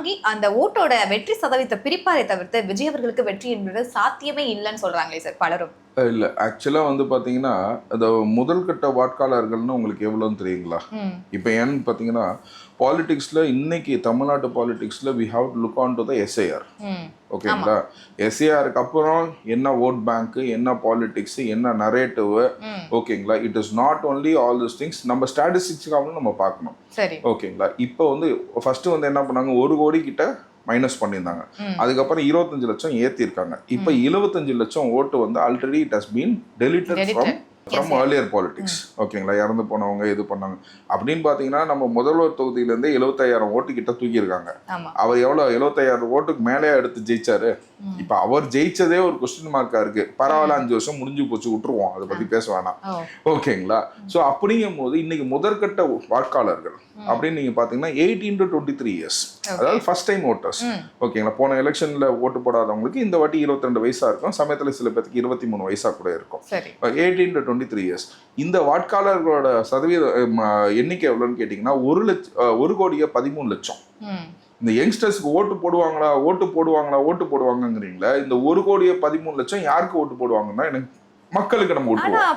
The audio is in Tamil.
வாங்கி அந்த ஓட்டோட வெற்றி சதவீதத்தை பிரிப்பாரை தவிர்த்து விஜய் அவர்களுக்கு வெற்றி என்பது சாத்தியமே இல்லைன்னு சொல்றாங்களே சார் பலரும். இல்லை, ஆக்சுவலாக வந்து பார்த்தீங்கன்னா அந்த முதல் கட்ட வாக்காளர்கள்னு உங்களுக்கு எவ்வளோன்னு தெரியுங்களா? இப்போ ஏன்னு பார்த்தீங்கன்னா பாலிடிக்ஸில் இன்னைக்கு தமிழ்நாட்டு பாலிடிக்ஸில் we have to look on to the SIR. ஓகேங்களா? எஸ்ஐஆருக்கு அப்புறம் என்ன ஓட் பேங்க்கு, என்ன பாலிடிக்ஸ், என்ன நரேட்டிவ், ஓகேங்களா? It is not only all this things. நம்ம ஸ்டாட்டிஸ்டிக்ஸாகவும் நம்ம பார்க்கணும். ஓகேங்களா? இப்போ வந்து ஃபர்ஸ்ட் வந்து என்ன பண்ணாங்க, 1 கோடி கிட்ட மைனஸ் பண்ணியிருந்தாங்க. அதுக்கப்புறம் 25 லட்சம் ஏற்றிருக்காங்க. இப்போ 75 லட்சம் ஓட்டு வந்து already it has been deleted from earlier politics. ஓகேங்களா? இறந்து போனவங்க இது பண்ணாங்க அப்படின்னு பார்த்தீங்கன்னா நம்ம முதல்வர் தொகுதியிலேருந்தே 75,000 ஓட்டு கிட்ட தூக்கியிருக்காங்க. அவர் எவ்வளோ 75,000 ஓட்டுக்கு மேலே எடுத்து ஜெயிச்சாரு. இப்போ அவர் ஜெயிச்சதே ஒரு கொஸ்டின் மார்க்கா இருக்கு. பரவாயில்ல, 5 வருஷம் முடிஞ்சு போச்சு, விட்டுருவோம், அதை பத்தி பேச வேணாம். ஓகேங்களா? ஸோ அப்படிங்கும் போது இன்னைக்கு முதற்கட்ட வாக்காளர்கள் அப்படின்னு நீங்க பாத்தீங்கன்னா 18 to 23 இயர்ஸ், அதாவது ஃபர்ஸ்ட் டைம் ஓட்டர்ஸ். ஓகேங்களா? போன எலெக்ஷன்ல ஓட்டு போடாதவங்களுக்கு இந்த வாட்டி 22 வயசா இருக்கும். சமயத்துல சில பேருக்கு 23 வயசா கூட இருக்கும். 18 to 23 இயர்ஸ். இந்த வாக்காளர்களோட சதவீத எண்ணிக்கை எவ்வளோன்னு கேட்டீங்கன்னா 1 கோடியே 13 லட்சம். இந்த யங்ஸ்டர்ஸ்க்கு ஓட்டு போடுவாங்கங்கிறீங்களா? இந்த 1 கோடியே 13 லட்சம் யாருக்கு ஓட்டு போடுவாங்கன்னா எனக்கு மக்களுக்கு நம்ம ஓட்டு